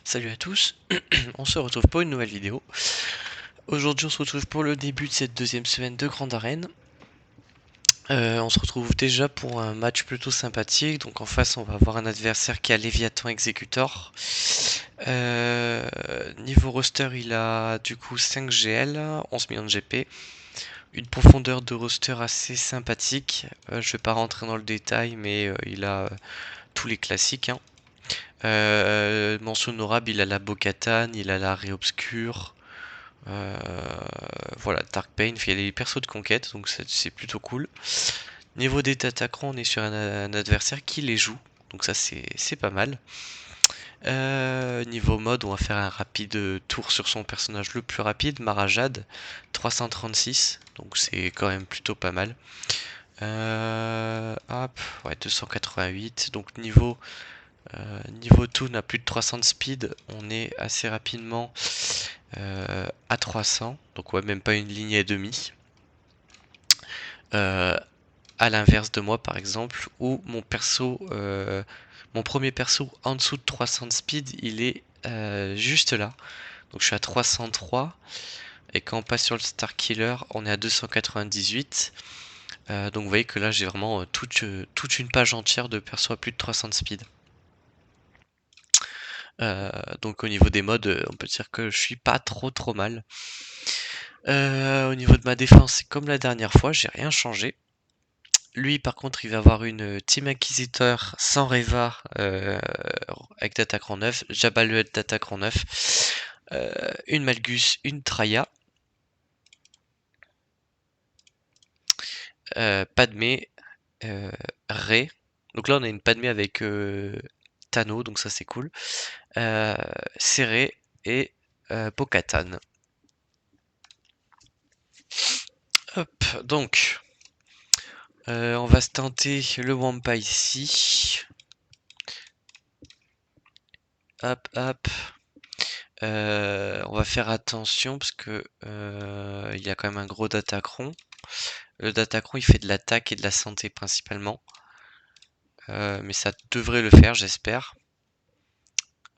Salut à tous, on se retrouve pour une nouvelle vidéo. Aujourd'hui on se retrouve pour le début de cette deuxième semaine de Grande Arène. On se retrouve déjà pour un match plutôt sympathique. Donc en face on va avoir un adversaire qui a Léviathan Executor. Niveau roster il a du coup 5 GL, 11 millions de GP. Une profondeur de roster assez sympathique. Je vais pas rentrer dans le détail mais il a tous les classiques, hein. Mention honorable, il a la Bo-Katan, il a la Réobscure. Euh, voilà, Dark Pain, il y a les persos de conquête, donc c'est plutôt cool. Niveau des attaquants, on est sur un adversaire qui les joue, donc ça c'est pas mal. Niveau mode, on va faire un rapide tour sur son personnage le plus rapide, Marajad, 336, donc c'est quand même plutôt pas mal. Hop, ouais, 288, donc niveau toon à plus de 300 de speed, on est assez rapidement à 300, donc ouais, même pas une ligne et demie. À l'inverse de moi par exemple, où mon premier perso en dessous de 300 de speed, il est juste là. Donc je suis à 303, et quand on passe sur le Star Killer, on est à 298. Donc vous voyez que là j'ai vraiment toute une page entière de persos à plus de 300 de speed. Donc au niveau des modes, on peut dire que je suis pas trop mal. Au niveau de ma défense, c'est comme la dernière fois, j'ai rien changé. Lui, par contre, il va avoir une Team Inquisiteur sans Reva avec d'attaquant 9, Jabaluet d'attaquant 9, une Malgus, une Traya, Padmé, Ré. Donc là, on a une Padmé avec Tano, donc ça c'est cool. Serré et Bo-Katan. Hop, donc on va se tenter le Wampa ici. Hop, hop. On va faire attention parce que il y a quand même un gros Datacron. Le Datacron il fait de l'attaque et de la santé principalement. Mais ça devrait le faire, j'espère.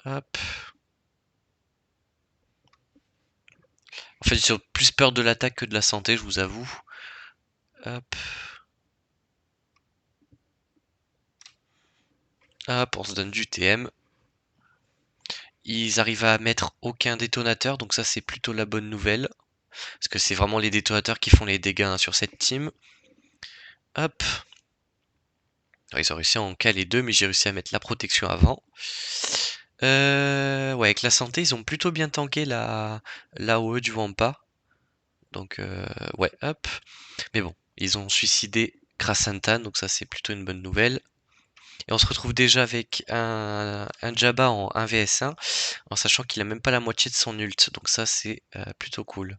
Hop. En fait, j'ai plus peur de l'attaque que de la santé, je vous avoue. Hop. Hop, on se donne du TM. Ils arrivent à mettre aucun détonateur, donc ça c'est plutôt la bonne nouvelle. Parce que c'est vraiment les détonateurs qui font les dégâts, hein, sur cette team. Hop. Alors, ils ont réussi à en caler deux, mais j'ai réussi à mettre la protection avant. Ouais, avec la santé, ils ont plutôt bien tanké l'AOE du Wampa. Donc, ouais, hop. Mais bon, ils ont suicidé Krasantan, donc ça c'est plutôt une bonne nouvelle. Et on se retrouve déjà avec un Jabba en 1vs1, en sachant qu'il a même pas la moitié de son ult. Donc ça c'est plutôt cool.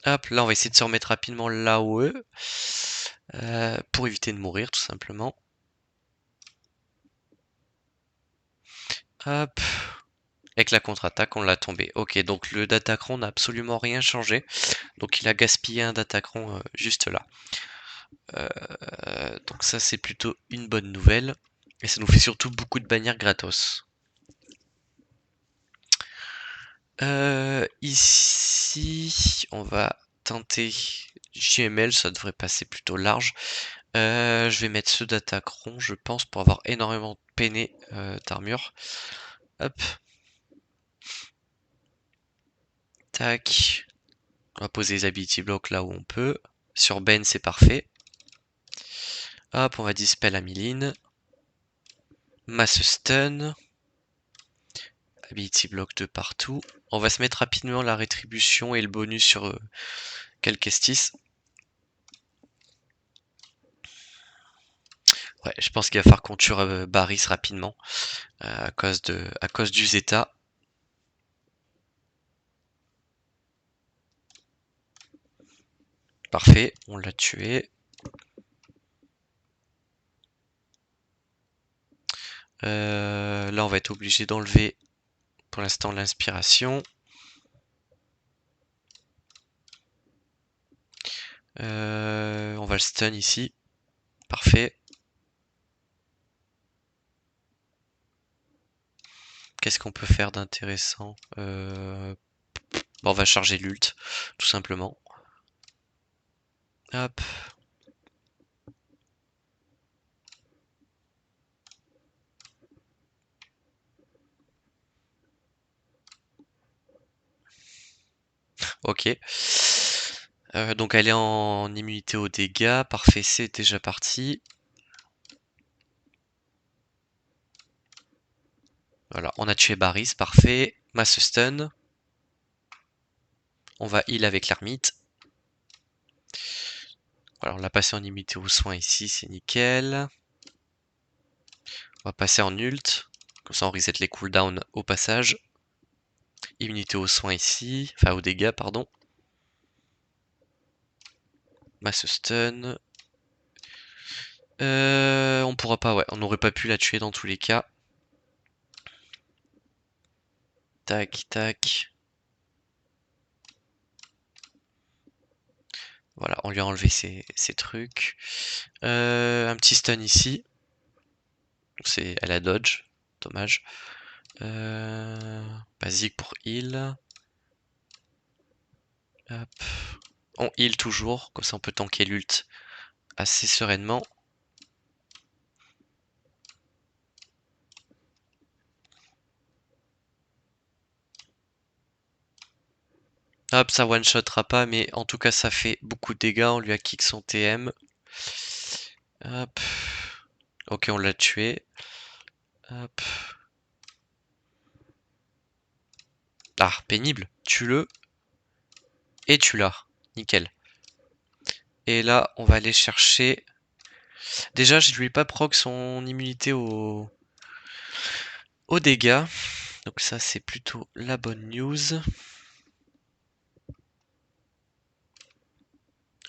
Hop, là on va essayer de se remettre rapidement l'AOE. Pour éviter de mourir tout simplement. Hop. Avec la contre-attaque, on l'a tombé. Ok, donc le Datacron n'a absolument rien changé. Donc il a gaspillé un Datacron juste là. Donc ça c'est plutôt une bonne nouvelle. Et ça nous fait surtout beaucoup de bannières gratos. Ici, on va tenter JML, ça devrait passer plutôt large. Je vais mettre ce Datacron, je pense, pour avoir énormément peiné d'armure. Hop. Tac. On va poser les ability blocks là où on peut. Sur Ben, c'est parfait. Hop, on va dispel Amiline. Mass stun. Ability block de partout. On va se mettre rapidement la rétribution et le bonus sur Calcestis. Ouais, je pense qu'il va falloir qu'on tue Barris rapidement à cause du Zeta. Parfait, on l'a tué. Là, on va être obligé d'enlever pour l'instant l'inspiration. On va le stun ici. Parfait. Qu'est-ce qu'on peut faire d'intéressant? Bon, on va charger l'ult, tout simplement. Hop. Ok. Donc elle est en immunité aux dégâts. Parfait, c'est déjà parti. Voilà, on a tué Baris, parfait. Mass stun. On va heal avec l'ermite. Voilà, on l'a passé en immunité aux soins ici, c'est nickel. On va passer en ult. Comme ça on reset les cooldowns au passage. Immunité aux soins ici. Enfin aux dégâts, pardon. Mass stun. On pourra pas, ouais, on n'aurait pas pu la tuer dans tous les cas. Tac, tac. Voilà, on lui a enlevé ses trucs. Un petit stun ici. Elle a dodge. Dommage. Basique pour heal. Hop. On heal toujours, comme ça on peut tanker l'ult assez sereinement. Hop, ça one-shotera pas, mais en tout cas ça fait beaucoup de dégâts. On lui a kick son TM. Hop. Ok, on l'a tué. Hop. Ah, pénible. Tue-le. Et tu l'as. Nickel. Et là, on va aller chercher... Déjà, je lui ai pas proc son immunité aux dégâts. Donc ça, c'est plutôt la bonne news.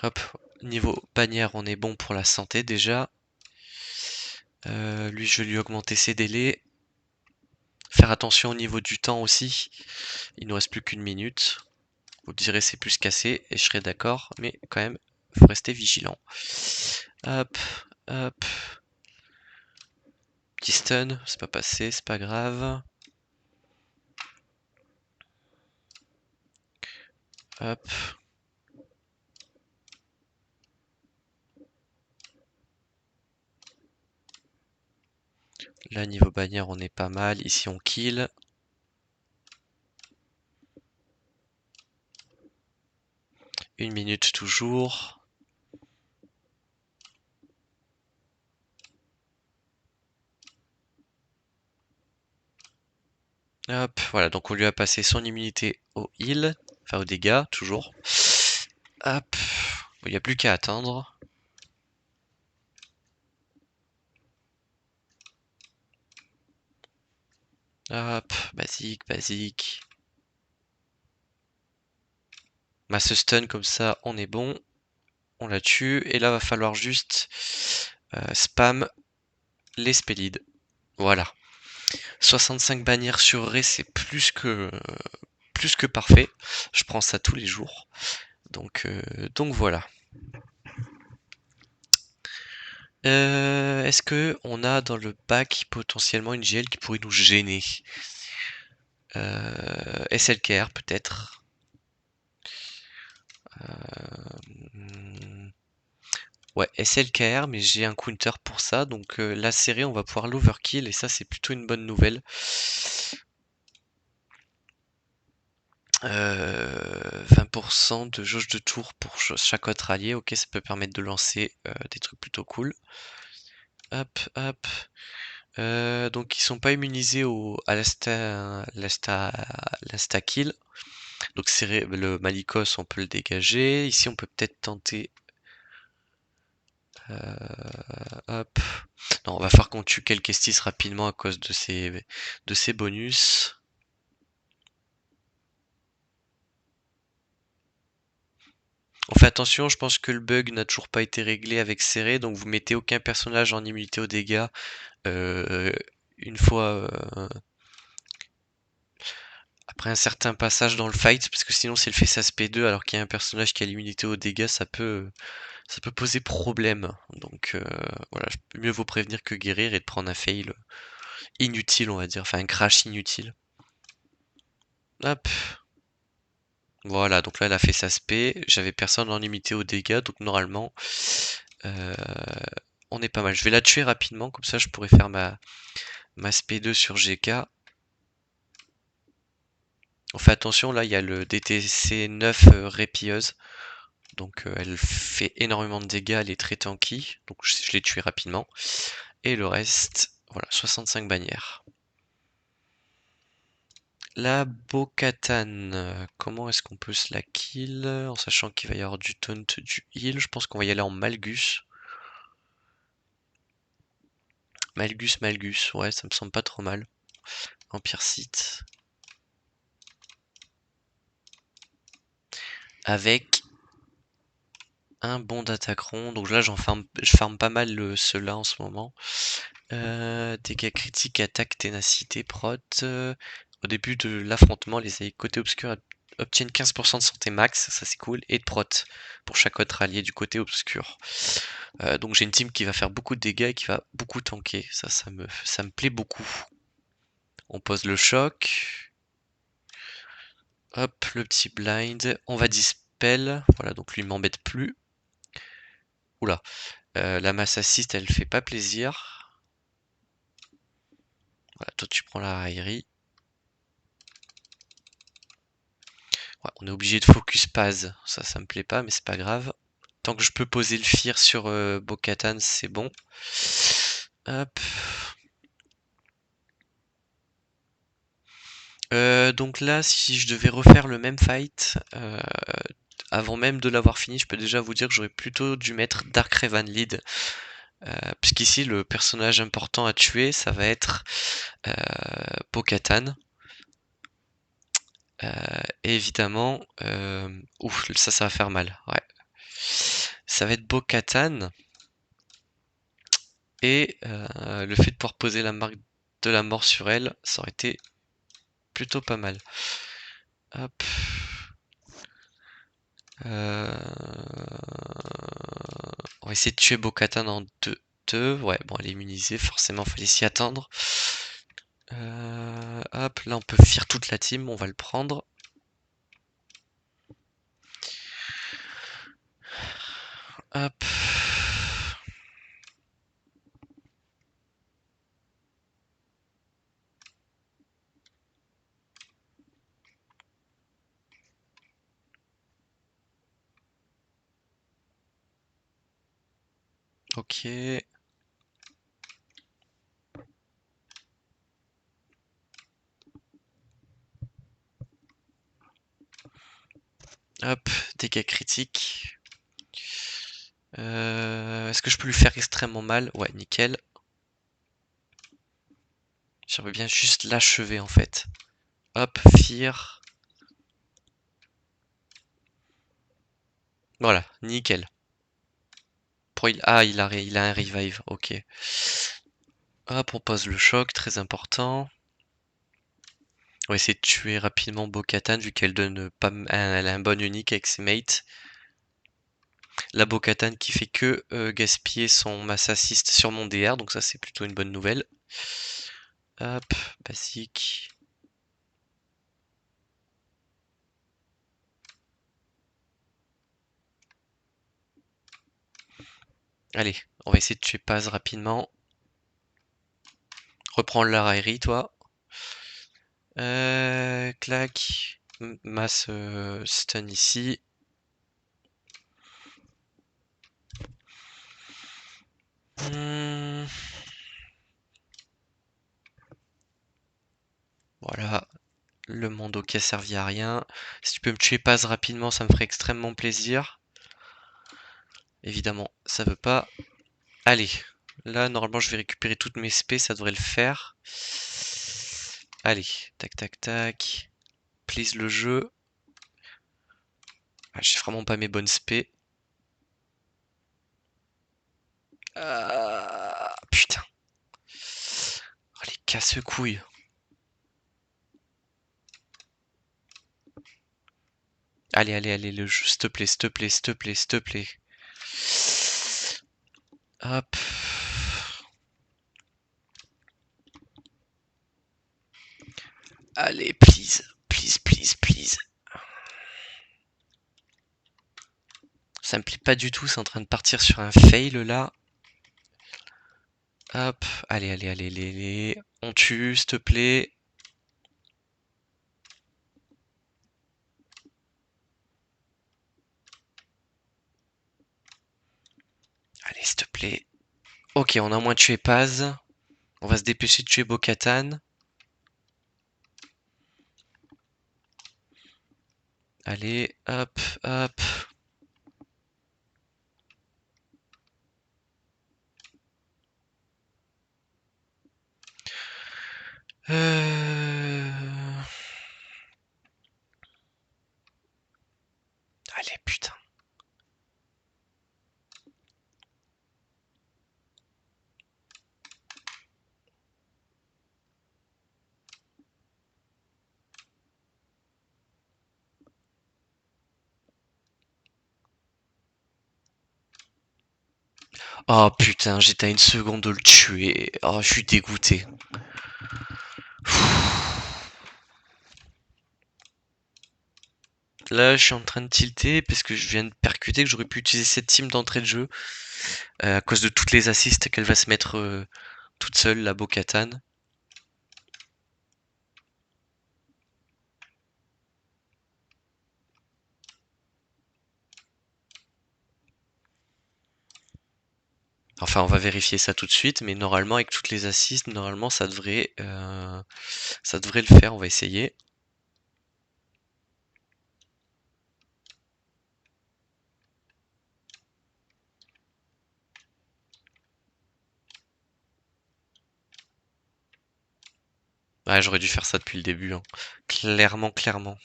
Hop, niveau bannière, on est bon pour la santé déjà. Lui, je vais lui augmenter ses délais. Faire attention au niveau du temps aussi. Il nous reste plus qu'une minute. Vous direz c'est plus cassé et je serai d'accord, mais quand même, faut rester vigilant. Hop, hop. Petit stun, c'est pas passé, c'est pas grave. Hop. Là, niveau bannière, on est pas mal. Ici, on kill. Une minute toujours. Hop, voilà, donc on lui a passé son immunité au heal, enfin aux dégâts, toujours. Hop, il n'y a plus qu'à attendre. Hop, basique, basique. Mass stun, comme ça, on est bon. On la tue, et là, va falloir juste spam les spellides. Voilà. 65 bannières sur Ré, c'est plus que parfait. Je prends ça tous les jours. Donc voilà. Est-ce que on a dans le bac potentiellement une GL qui pourrait nous gêner? SLKR peut-être. Hmm, ouais, SLKR, mais j'ai un counter pour ça. Donc la série, on va pouvoir l'overkill et ça, c'est plutôt une bonne nouvelle. 20% de jauge de tour pour chaque autre allié. Ok, ça peut permettre de lancer des trucs plutôt cool. Hop, hop. Donc ils sont pas immunisés à l'insta-kill. Donc le Malikos, on peut le dégager. Ici, on peut peut-être tenter... hop. Non, on va faire qu'on tue quelques Estis rapidement à cause de ces bonus. On fait attention, je pense que le bug n'a toujours pas été réglé avec Serré, donc vous mettez aucun personnage en immunité aux dégâts une fois après un certain passage dans le fight, parce que sinon si elle fait sa SP2 alors qu'il y a un personnage qui a l'immunité aux dégâts, ça peut poser problème. Donc voilà, mieux vaut prévenir que guérir et de prendre un fail inutile, on va dire. Enfin, un crash inutile. Hop. Voilà, donc là, elle a fait sa spé. J'avais personne en limité aux dégâts, donc normalement, euh, on est pas mal. Je vais la tuer rapidement, comme ça, je pourrais faire ma spé 2 sur GK. On fait attention, là, il y a le DTC 9 répilleuse. Donc elle fait énormément de dégâts, elle est très tanky, donc je l'ai tué rapidement. Et le reste, voilà, 65 bannières. La Bo-Katan, comment est-ce qu'on peut se la kill en sachant qu'il va y avoir du taunt, du heal. Je pense qu'on va y aller en Malgus. Malgus, ouais, ça me semble pas trop mal. Empire Sith. Avec un bon d'attaqueron. Donc là, je farme pas mal ceux-là en ce moment. Dégâts critiques, attaque, ténacité, prot. Au début de l'affrontement, les alliés côté obscur obtiennent 15% de santé max, ça c'est cool, et de prot pour chaque autre allié du côté obscur. Donc j'ai une team qui va faire beaucoup de dégâts et qui va beaucoup tanker. Ça me plaît beaucoup. On pose le choc. Hop, le petit blind. On va dispel. Voilà, donc lui m'embête plus. Oula. La masse assist, elle fait pas plaisir. Voilà, toi tu prends la raillerie. Ouais, on est obligé de focus Paz. Ça me plaît pas, mais c'est pas grave. Tant que je peux poser le fear sur Bo-Katan, c'est bon. Hop. Donc là, si je devais refaire le même fight, avant même de l'avoir fini, je peux déjà vous dire que j'aurais plutôt dû mettre Dark Revan lead. Puisqu'ici, le personnage important à tuer, ça va être Bo-Katan. Et évidemment, ouf, ça va faire mal. Ouais. Ça va être Bo-Katan. Et le fait de pouvoir poser la marque de la mort sur elle, ça aurait été plutôt pas mal. Hop. On va essayer de tuer Bo-Katan en 2. Ouais, bon, elle est immunisée, forcément, fallait s'y attendre. Hop, là on peut fear toute la team, on va le prendre. Hop. Ok. Hop, dégâts critiques. Est-ce que je peux lui faire extrêmement mal? Ouais, nickel. J'aimerais bien juste l'achever en fait. Hop, fear. Voilà, nickel. Il a un revive, ok. Hop, on pose le choc, très important. On va essayer de tuer rapidement Bo-Katan vu qu'elle donne pas, elle a un bon unique avec ses mates. La Bo-Katan qui fait que gaspiller son mass assist sur mon DR, donc ça c'est plutôt une bonne nouvelle. Hop, basique. Allez, on va essayer de tuer Paz rapidement. Reprends la raillerie, toi. Clac. Masse stun ici. Voilà. Le Mondo qui a servi à rien. Si tu peux me tuer Paz rapidement, ça me ferait extrêmement plaisir. Évidemment, ça veut pas. Allez. Là, normalement, je vais récupérer toutes mes spés, ça devrait le faire. Allez, tac, tac, tac. Please le jeu. Ah, j'ai vraiment pas mes bonnes spés. Putain. Oh, les casse-couilles. Allez, allez, allez, le jeu, s'il te plaît, s'il te plaît, s'il te plaît, s'il te plaît. Hop. Allez, please, please, please, please. Ça me plaît pas du tout, c'est en train de partir sur un fail là. Hop, allez, allez, allez, allez, allez. On tue, s'il te plaît. Allez, s'il te plaît. Ok, on a au moins tué Paz. On va se dépêcher de tuer Bo-Katan. Allez, hop, hop. Euh... Allez, putain. Oh putain, j'étais à une seconde de le tuer. Oh, je suis dégoûté. Là, je suis en train de tilter parce que je viens de percuter que j'aurais pu utiliser cette team d'entrée de jeu à cause de toutes les assists qu'elle va se mettre toute seule, la Bo-Katan. Enfin, on va vérifier ça tout de suite, mais normalement, avec toutes les assists, normalement, ça devrait le faire. On va essayer. Ouais, j'aurais dû faire ça depuis le début, hein. Clairement, clairement.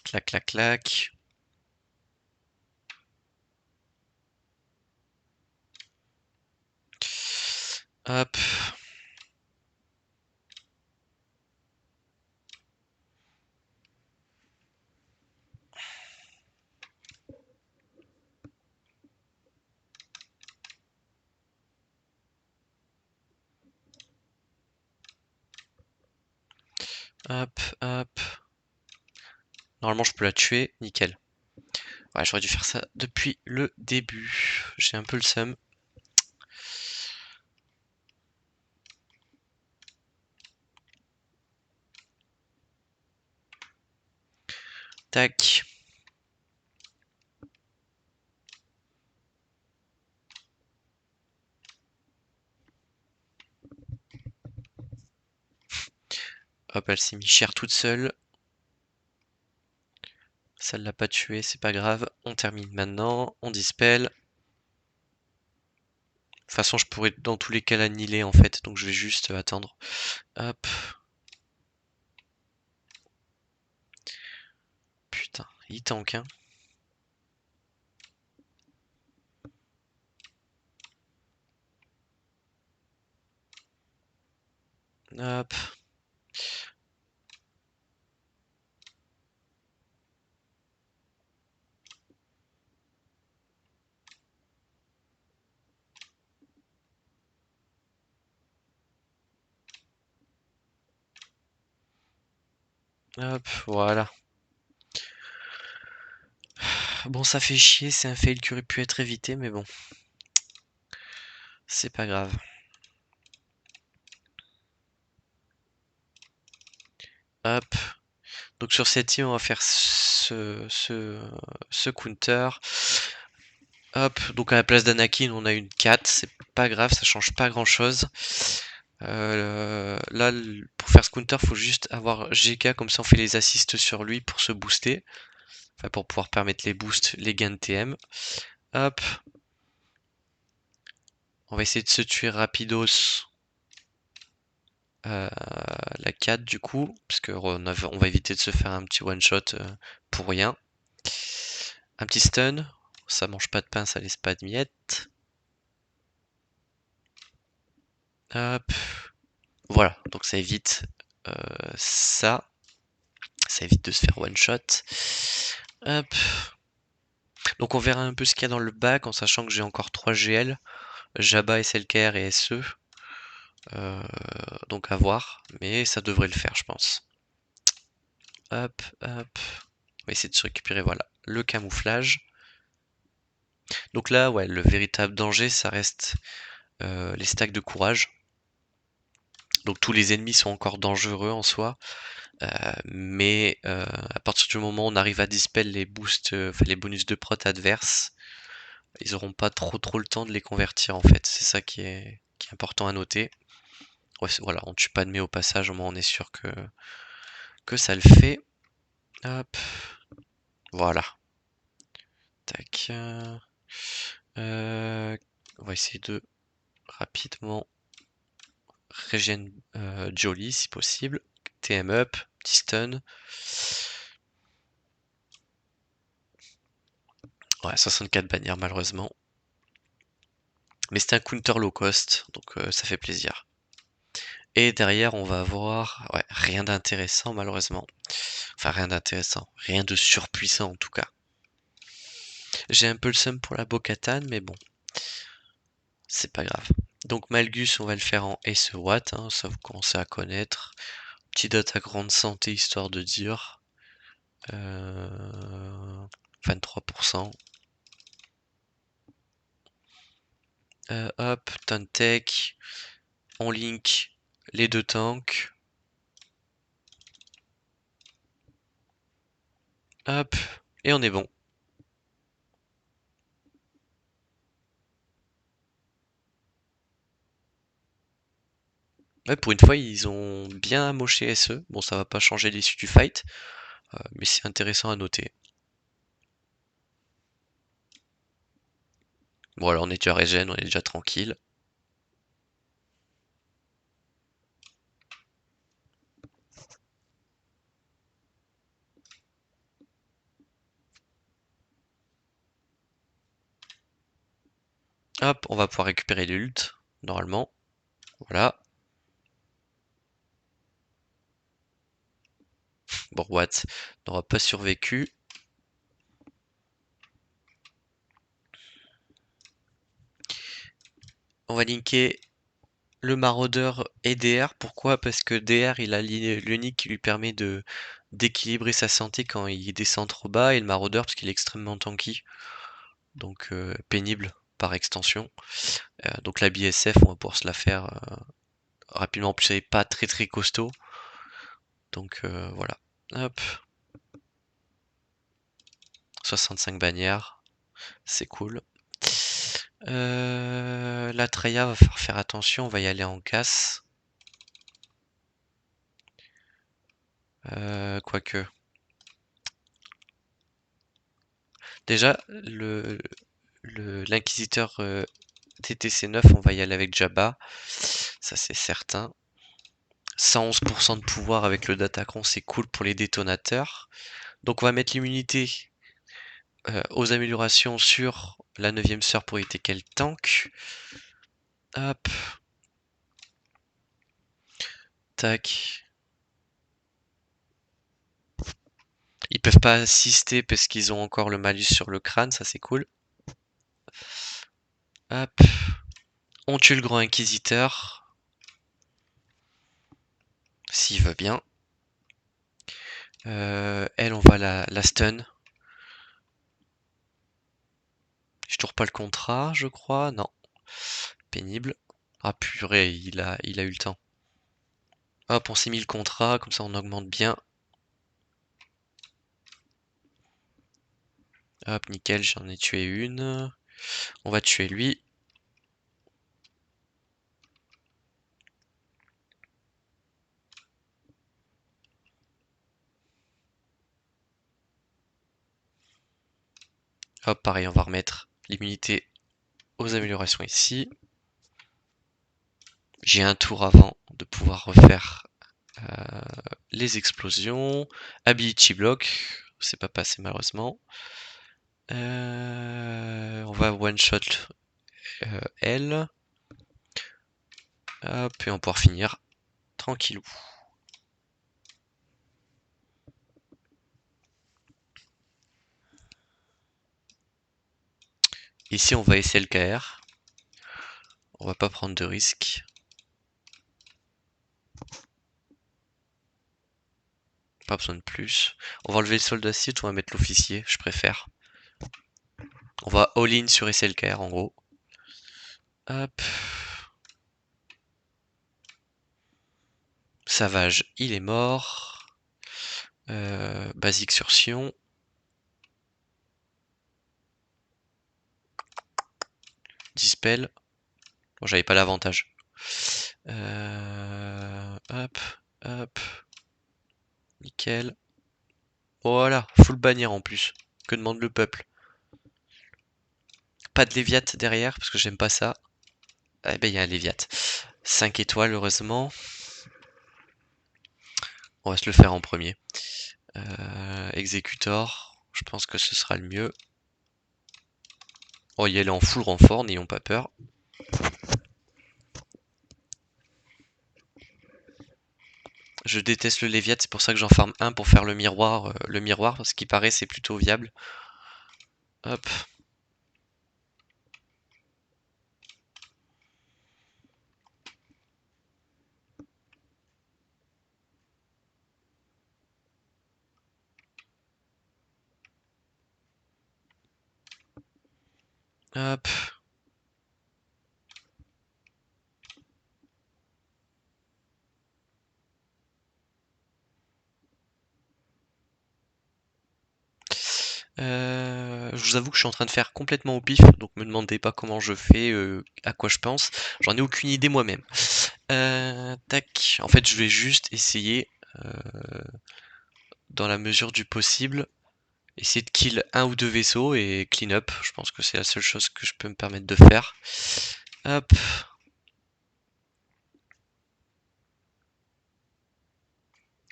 Clac, clac, clac. Hop. Hop, hop. Normalement, je peux la tuer. Nickel. Ouais, j'aurais dû faire ça depuis le début. J'ai un peu le seum. Tac. Hop, elle s'est mis chère toute seule. Ça ne l'a pas tué, c'est pas grave. On termine maintenant. On dispel. De toute façon, je pourrais dans tous les cas l'annihiler en fait, donc je vais juste attendre. Hop. Putain, il tank, hein. Hop. Hop, voilà. Bon, ça fait chier, c'est un fail qui aurait pu être évité, mais bon. C'est pas grave. Hop. Donc sur cette team, on va faire ce counter. Hop, donc à la place d'Anakin, on a une 4, c'est pas grave, ça change pas grand chose. Là, pour faire ce counter, faut juste avoir GK, comme ça on fait les assists sur lui pour se booster. Enfin, pour pouvoir permettre les boosts, les gains de TM. Hop. On va essayer de se tuer rapidos. La 4 du coup, parce qu'on va éviter de se faire un petit one shot pour rien. Un petit stun, ça mange pas de pain, ça laisse pas de miettes. Hop. Voilà, donc ça évite ça. Ça évite de se faire one shot. Hop. Donc on verra un peu ce qu'il y a dans le bac en sachant que j'ai encore 3 GL, Jabba, SLKR et SE. Euh, donc à voir, mais ça devrait le faire, je pense. Hop, hop. On va essayer de se récupérer, voilà, le camouflage. Donc là, ouais, le véritable danger, ça reste les stacks de courage. Donc tous les ennemis sont encore dangereux en soi, mais à partir du moment où on arrive à dispel les boosts, enfin les bonus de prot adverses, ils auront pas trop le temps de les convertir en fait. C'est ça qui est important à noter. Ouais, voilà, on tue pas de mets au passage, au moins on est sûr que ça le fait. Hop, voilà. Tac. On va essayer de rapidement regen Jolly si possible. TM up, petit stun. Ouais, 64 bannières malheureusement. Mais c'est un counter low cost, donc ça fait plaisir. Et derrière, on va avoir ouais, rien d'intéressant malheureusement. Enfin, rien d'intéressant. Rien de surpuissant en tout cas. J'ai un peu le seum pour la Bo-Katan, mais bon, c'est pas grave. Donc Malgus, on va le faire en SE Watt, hein, ça vous commencez à connaître. Petit dot à grande santé, histoire de dire. 23%. Hop, Tech. On link les deux tanks. Hop, et on est bon. Ouais, pour une fois, ils ont bien amoché SE. Bon, ça va pas changer l'issue du fight, mais c'est intéressant à noter. Bon, alors on est déjà régène, on est déjà tranquille. Hop, on va pouvoir récupérer l'ult, normalement. Voilà. Bon, what? N'aura pas survécu. On va linker le maraudeur et DR. Pourquoi? Parce que DR, il a l'unique qui lui permet de d'équilibrer sa santé quand il descend trop bas, et le maraudeur parce qu'il est extrêmement tanky. Donc pénible par extension. Donc la BSF, on va pouvoir se la faire rapidement. En plus, elle est pas très costaud. Donc voilà. Hop. 65 bannières. C'est cool. La Treya va falloir faire attention. On va y aller en casse. Quoique. Déjà, l'inquisiteur TTC9, on va y aller avec Jabba. Ça, c'est certain. 111% de pouvoir avec le Datacron, c'est cool pour les détonateurs. Donc on va mettre l'immunité aux améliorations sur la 9ème sœur pour éviter qu'elle tank. Hop. Tac. Ils peuvent pas assister parce qu'ils ont encore le malus sur le crâne, ça c'est cool. Hop. On tue le grand inquisiteur. S'il veut bien. Elle, on va la stun. Je tourne pas le contrat, je crois. Non. Pénible. Ah purée, il a eu le temps. Hop, on s'est mis le contrat, comme ça on augmente bien. Hop, nickel, j'en ai tué une. On va tuer lui. Hop, pareil, on va remettre l'immunité aux améliorations ici. J'ai un tour avant de pouvoir refaire les explosions. Ability block, c'est pas passé malheureusement. On va one shot elle. Hop, et on va pouvoir finir tranquillou. Ici, on va essayer le KR. On va pas prendre de risques. Pas besoin de plus. On va enlever le soldat site, on va mettre l'officier, je préfère. On va all-in sur SLKR en gros. Hop. Savage, il est mort. Basique sur Sion. Dispel. Bon, j'avais pas l'avantage. Hop, hop. Nickel. Voilà, full bannière en plus. Que demande le peuple? Pas de Léviat derrière, parce que j'aime pas ça. Eh ben, il y a un Léviat. 5 étoiles, heureusement. On va se le faire en premier. Executor, je pense que ce sera le mieux. On va y aller en full renfort, n'ayons pas peur. Je déteste le Léviat, c'est pour ça que j'en farme un pour faire le miroir, parce qu'il paraît c'est plutôt viable. Hop. Hop. Je vous avoue que je suis en train de faire complètement au pif, donc me demandez pas comment je fais, à quoi je pense. J'en ai aucune idée moi-même. Tac. En fait, je vais juste essayer, dans la mesure du possible, essayer de kill un ou deux vaisseaux et clean up. Je pense que c'est la seule chose que je peux me permettre de faire. Hop.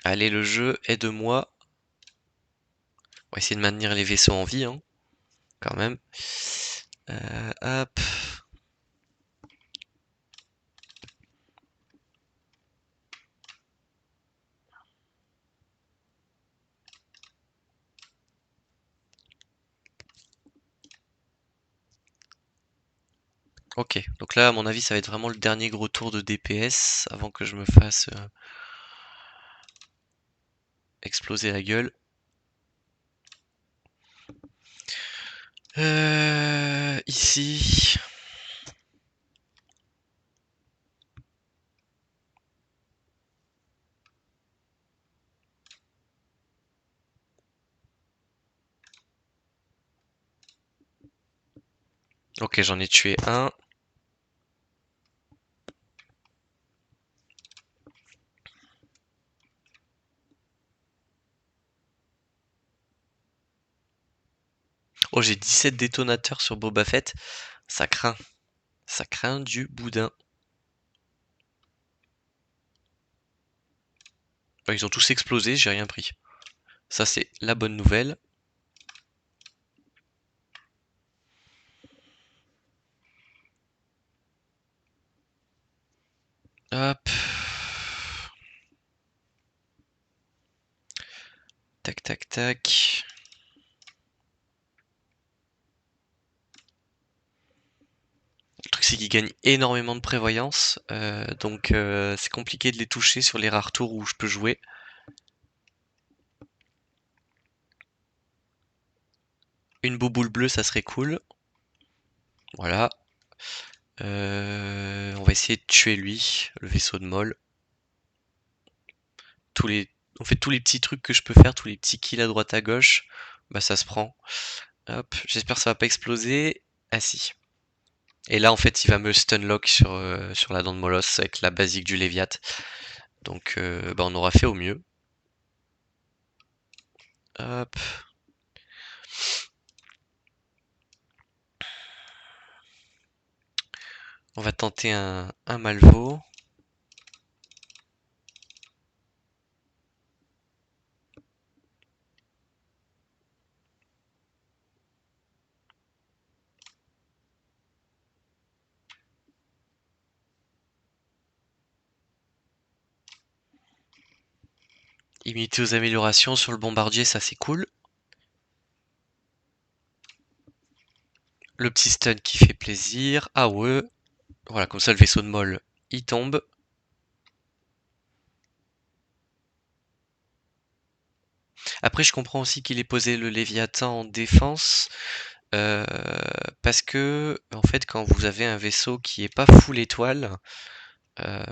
Allez, le jeu, aide-moi. On va essayer de maintenir les vaisseaux en vie, hein, quand même. Hop. Ok, donc là, à mon avis, ça va être vraiment le dernier gros tour de DPS avant que je me fasse exploser la gueule. Ici. Ok, j'en ai tué un. Oh, j'ai 17 détonateurs sur Boba Fett. Ça craint. Ça craint du boudin. Oh, ils ont tous explosé, j'ai rien pris. Ça, c'est la bonne nouvelle. Hop. Tac, tac, tac. Le truc, c'est qu'ils gagnent énormément de prévoyance. Donc, c'est compliqué de les toucher sur les rares tours où je peux jouer. Une bouboule bleue, ça serait cool. Voilà. On va essayer de tuer lui, le vaisseau de Moll. On fait tous les petits trucs que je peux faire, tous les petits kills à droite à gauche. Bah ça se prend. Hop, j'espère que ça va pas exploser. Ah si. Et là en fait il va me stunlock sur la dent de Molosse avec la basique du Léviat. Donc bah on aura fait au mieux. Hop. On va tenter un Malvo. Immunité aux améliorations sur le bombardier, ça c'est cool. Le petit stun qui fait plaisir. Ah ouais. Voilà, comme ça le vaisseau de Moll, il tombe. Après, je comprends aussi qu'il ait posé le Léviathan en défense. euh, Parce que, en fait, quand vous avez un vaisseau qui est pas full étoile, euh,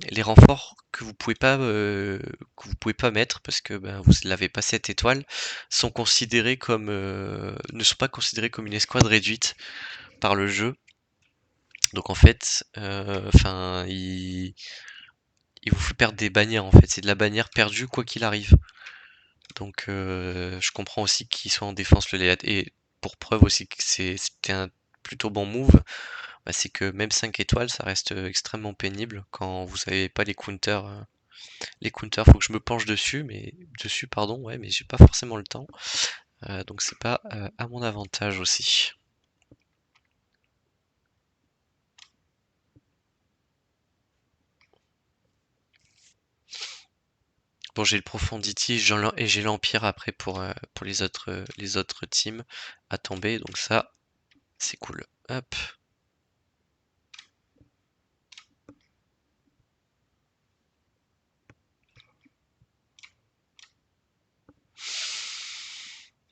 les renforts que vous pouvez pas mettre parce que ben, vous l'avez pas 7 étoiles sont considérés comme ne sont pas considérés comme une escouade réduite par le jeu. Donc en fait, enfin, il vous fait perdre des bannières en fait. C'est de la bannière perdue quoi qu'il arrive. Donc je comprends aussi qu'il soit en défense le Léat. Et pour preuve aussi que c'était un plutôt bon move, bah, c'est que même 5 étoiles, ça reste extrêmement pénible quand vous avez pas les counters. Les counters, faut que je me penche dessus, pardon, ouais, mais j'ai pas forcément le temps. Donc c'est pas à mon avantage aussi. Bon, j'ai le Profondity et j'ai l'Empire après pour les autres teams à tomber, donc ça, c'est cool. Hop.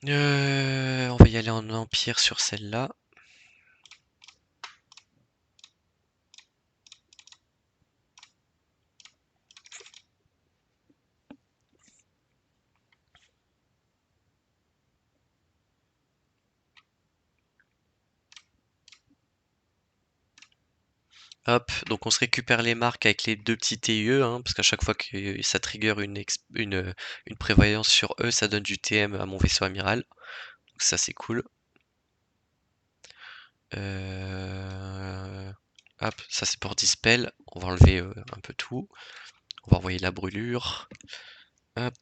On va y aller en Empire sur celle-là. Hop, donc on se récupère les marques avec les deux petits TIE, hein, parce qu'à chaque fois que ça trigger une prévoyance sur eux, ça donne du TM à mon vaisseau amiral. Donc ça c'est cool. Euh, Hop, ça c'est pour Dispel. On va enlever un peu tout. On va envoyer la brûlure. Hop.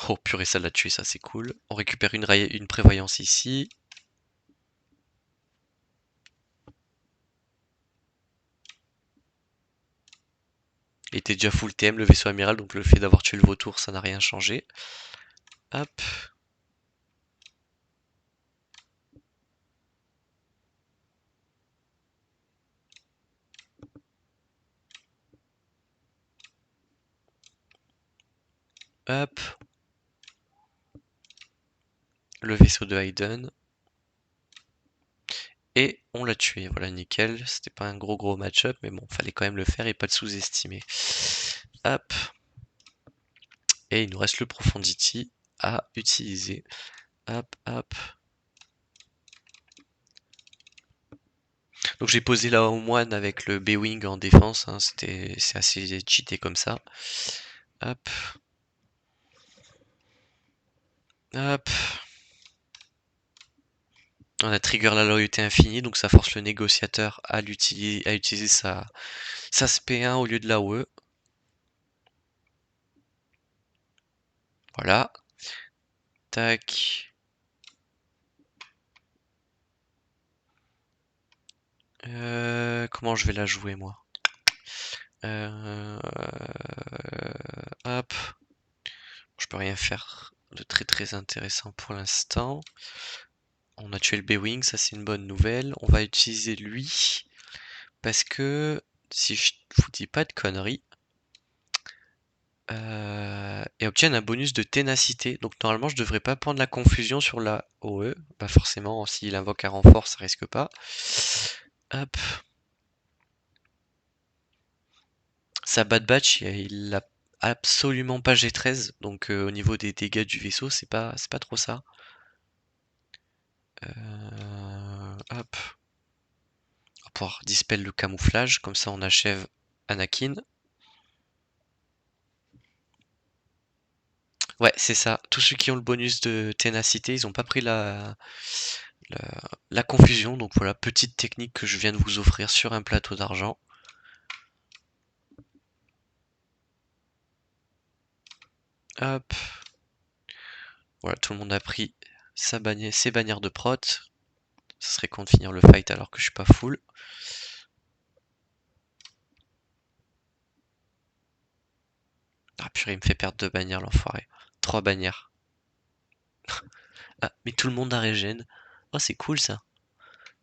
Oh purée, ça l'a tué, ça c'est cool. On récupère une prévoyance ici. Il était déjà full TM le vaisseau amiral, donc le fait d'avoir tué le vautour, ça n'a rien changé. Hop. Hop. Le vaisseau de Hayden. Et on l'a tué, voilà, nickel. C'était pas un gros match-up, mais bon, fallait quand même le faire et pas le sous-estimer. Hop. Et il nous reste le Profondity à utiliser. Hop, hop. Donc j'ai posé là au moine avec le B-Wing en défense, hein, c'est assez cheaté comme ça. Hop, hop. On a trigger la loyauté infinie, donc ça force le négociateur à utiliser sa SP1 au lieu de la OE. Voilà. Tac. Comment je vais la jouer moi? Euh, Hop. Je peux rien faire de très intéressant pour l'instant. On a tué le B-Wing, ça c'est une bonne nouvelle. On va utiliser lui parce que si je vous dis pas de conneries, et obtiennent un bonus de ténacité. Donc normalement je devrais pas prendre la confusion sur la OE. Bah forcément, s'il invoque un renfort, ça risque pas. Hop. Sa Bad Batch, il a absolument pas G13, donc au niveau des dégâts du vaisseau, c'est pas trop ça. Hop. On va pouvoir dispel le camouflage, comme ça on achève Anakin. Ouais, c'est ça. Tous ceux qui ont le bonus de ténacité, ils ont pas pris la, la confusion. Donc voilà, petite technique que je viens de vous offrir sur un plateau d'argent. Hop. Voilà, tout le monde a pris ses bannières de prot. Ça serait con de finir le fight alors que je suis pas full. Ah purée, il me fait perdre 2 bannières l'enfoiré. 3 bannières. Ah, mais tout le monde a régène. Oh, c'est cool ça.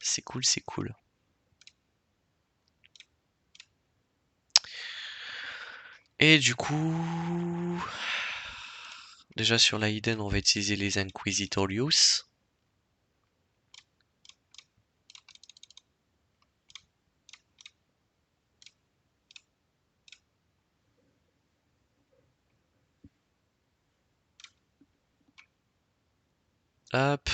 C'est cool, c'est cool. Et du coup... Déjà sur la Hidden, on va utiliser les Inquisitorius. Hop.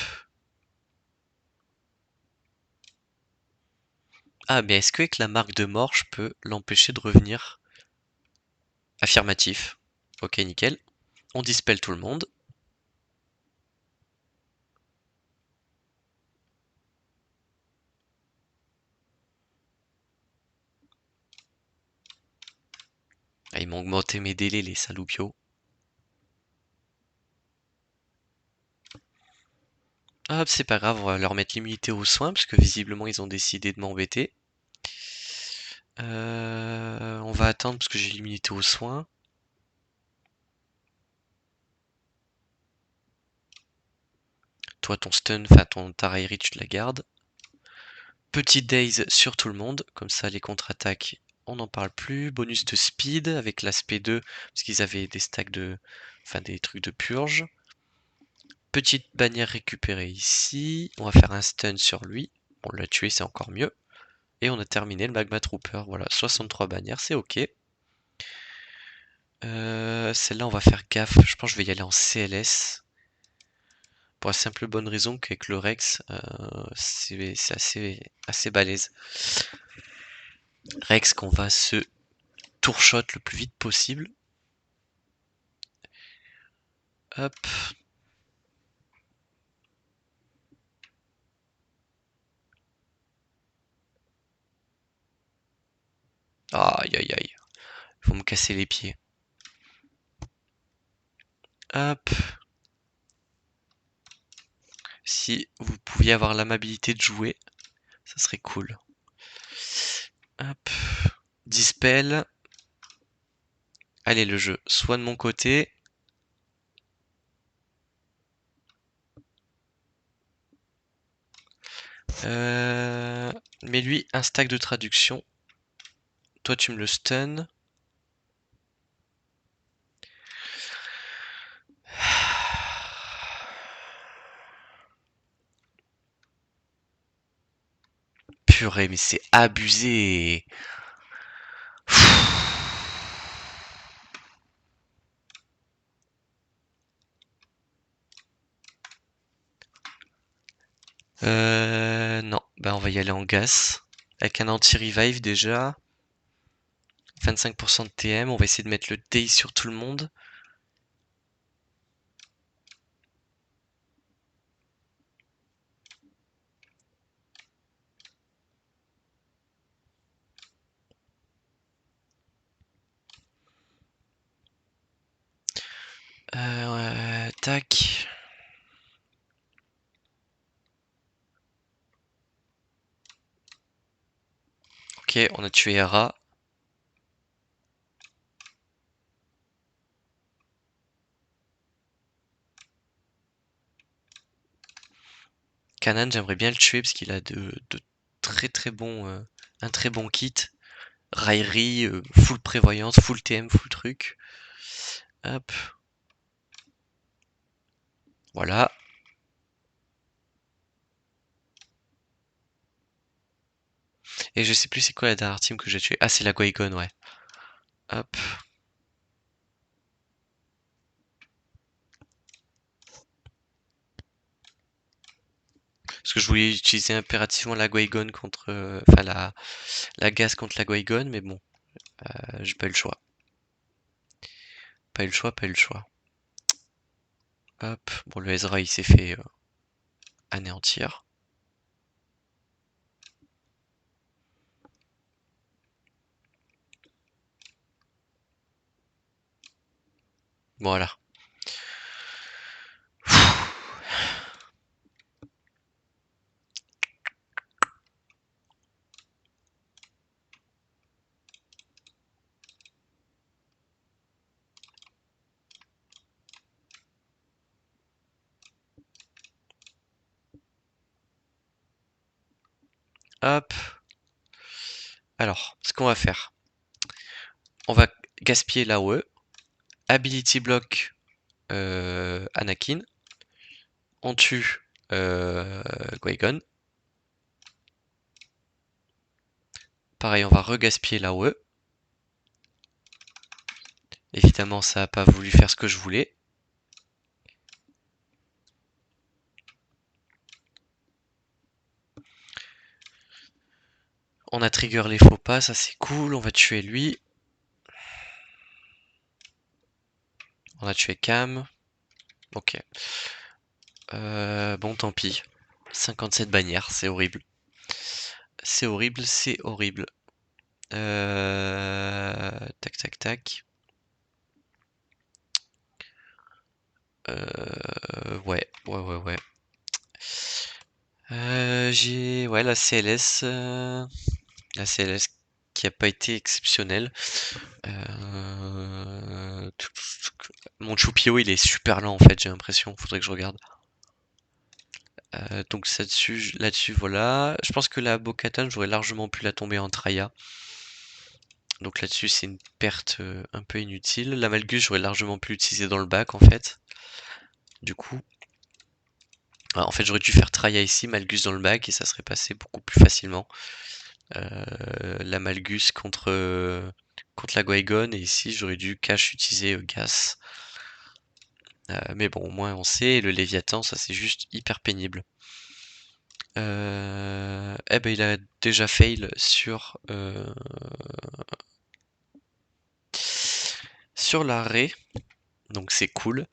Ah, mais est-ce qu'avec la marque de mort, je peux l'empêcher de revenir? Affirmatif. Ok, nickel. On dispelle tout le monde. Ah, ils m'ont augmenté mes délais, les saloupios. Hop, c'est pas grave, on va leur mettre l'immunité aux soins, parce que visiblement ils ont décidé de m'embêter. On va attendre parce que j'ai l'immunité aux soins. Toi, ton stun, enfin ta raillerie, tu te la gardes. Petit daze sur tout le monde, comme ça les contre-attaques, on n'en parle plus. Bonus de speed avec l'aspect 2, parce qu'ils avaient des stacks de... Enfin des trucs de purge. Petite bannière récupérée ici. On va faire un stun sur lui. On l'a tué, c'est encore mieux. Et on a terminé le Magma Trooper. Voilà, 63 bannières, c'est ok. Celle-là, on va faire gaffe. Je pense que je vais y aller en CLS. Pour la simple bonne raison qu'avec le Rex, c'est assez balèze. Rex qu'on va se tourshot le plus vite possible. Hop. Aïe aïe aïe. Ils vont me casser les pieds. Hop. Si vous pouviez avoir l'amabilité de jouer, ça serait cool. Hop. Dispel. Allez, le jeu. Soit de mon côté. Mais lui, un stack de traduction. Toi, tu me le stun. Purée, mais c'est abusé. Non. Ben, on va y aller en gas. Avec un anti-revive déjà. 25% de TM. On va essayer de mettre le day sur tout le monde. Tac. Ok, on a tué Hera. Kanan, j'aimerais bien le tuer parce qu'il a de très très bons, un très bon kit. Raillerie, full prévoyance, full TM, full truc. Hop. Voilà. Et je sais plus c'est quoi la dernière team que j'ai tué. Ah, c'est la Qui-Gon, ouais. Hop. Parce que je voulais utiliser impérativement la Qui-Gon contre... Enfin, la Gas contre la Qui-Gon, mais bon. J'ai pas eu le choix. Pas eu le choix, pas eu le choix. Hop. Bon, le Ezra, il s'est fait anéantir. Voilà. Hop. Alors, ce qu'on va faire, on va gaspiller l'AOE, Ability Block Anakin, on tue Qui-Gon. Pareil, on va regaspiller l'AOE. Évidemment, ça n'a pas voulu faire ce que je voulais. On a trigger les faux pas, ça c'est cool, on va tuer lui. On a tué Cam. Ok. Bon, tant pis. 57 bannières, c'est horrible. C'est horrible, c'est horrible. Tac, tac, tac. Ouais, ouais, ouais, ouais. J'ai... Ouais, la CLS. La CLS qui a pas été exceptionnelle. Mon Choupio, il est super lent en fait, j'ai l'impression. Faudrait que je regarde. Donc là-dessus, voilà. Je pense que la Bo-Katan, j'aurais largement pu la tomber en Traya. Donc là-dessus, c'est une perte un peu inutile. La Malgus, j'aurais largement pu l'utiliser dans le bac en fait. Du coup. En fait, j'aurais dû faire Traya ici, Malgus dans le bac, et ça serait passé beaucoup plus facilement. La Malgus contre la Qui-Gon, et ici, j'aurais dû cash utiliser Gas. Mais bon, au moins on sait, et le Léviathan, ça c'est juste hyper pénible. Eh ben il a déjà fail sur l'arrêt, donc c'est cool.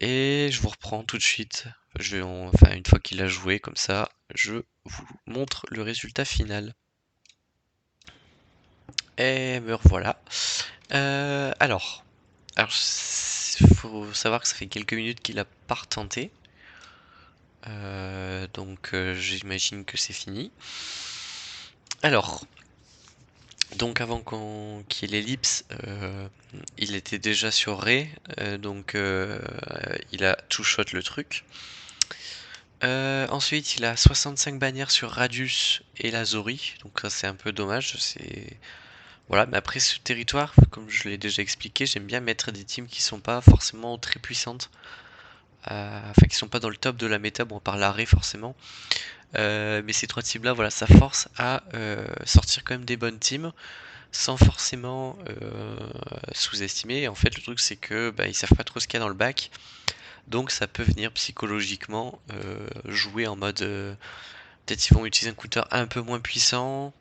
Et je vous reprends tout de suite. Enfin une fois qu'il a joué comme ça, je vous montre le résultat final. Et me revoilà. Alors, faut savoir que ça fait quelques minutes qu'il a pas retenté. Donc j'imagine que c'est fini. Alors, donc avant qu'il y ait l'ellipse, il était déjà sur Rey, donc il a two-shot le truc. Ensuite, il a 65 bannières sur Radius et la Zori, donc ça c'est un peu dommage. Voilà, mais après ce territoire, comme je l'ai déjà expliqué, j'aime bien mettre des teams qui sont pas forcément très puissantes, enfin qui sont pas dans le top de la méta, bon par l'arrêt forcément. Mais ces trois teams là, voilà, ça force à sortir quand même des bonnes teams sans forcément sous-estimer. En fait, le truc c'est que ils savent pas trop ce qu'il y a dans le bac, donc ça peut venir psychologiquement jouer en mode peut-être ils vont utiliser un counter un peu moins puissant.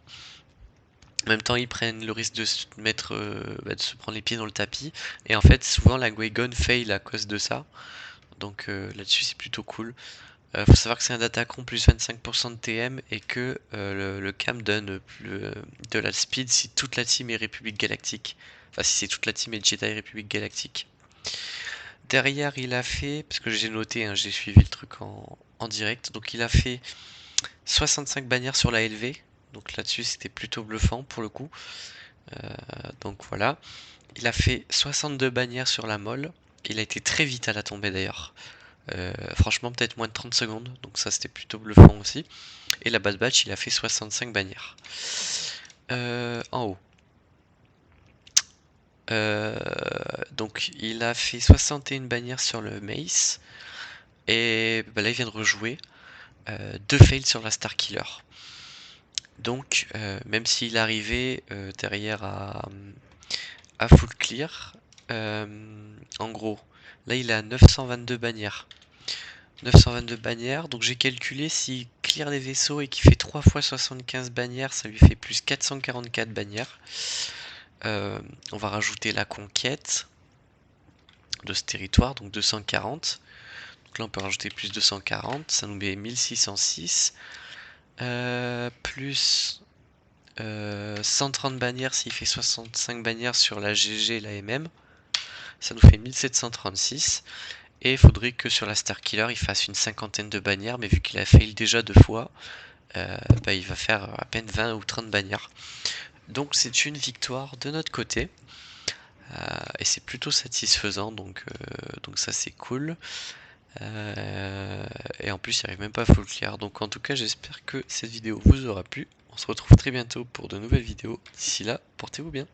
En même temps, ils prennent le risque de se mettre, de se prendre les pieds dans le tapis. Et en fait, souvent la Qui-Gon fail à cause de ça. Donc là-dessus, c'est plutôt cool. Faut savoir que c'est un Datacron plus 25% de TM et que le cam donne de la speed si toute la team est République Galactique. Enfin, si c'est toute la team est Jedi République Galactique. Derrière, il a fait, parce que j'ai noté, hein, j'ai suivi le truc en direct, donc il a fait 65 bannières sur la LV. Donc là-dessus, c'était plutôt bluffant pour le coup. Donc voilà. Il a fait 62 bannières sur la molle. Il a été très vite à la tombée d'ailleurs. Franchement, peut-être moins de 30 secondes. Donc ça, c'était plutôt bluffant aussi. Et la Bad Batch, il a fait 65 bannières. En haut. Donc il a fait 61 bannières sur le Mace. Et là, il vient de rejouer. 2 fails sur la Star Killer. Donc, même s'il arrivait derrière à full clear, en gros, là il a 922 bannières. 922 bannières, donc j'ai calculé s'il clear des vaisseaux et qu'il fait 3 fois 75 bannières, ça lui fait plus 444 bannières. On va rajouter la conquête de ce territoire, donc 240. Donc là on peut rajouter plus 240, ça nous met 1606. Plus 130 bannières s'il fait 65 bannières sur la GG et la MM. Ça nous fait 1736. Et il faudrait que sur la Star Killer il fasse une cinquantaine de bannières, mais vu qu'il a fail déjà 2 fois, il va faire à peine 20 ou 30 bannières. Donc c'est une victoire de notre côté. Et c'est plutôt satisfaisant, donc ça c'est cool. Et et en plus il arrive même pas à full clear. Donc en tout cas j'espère que cette vidéo vous aura plu. On se retrouve très bientôt pour de nouvelles vidéos. D'ici là, portez-vous bien.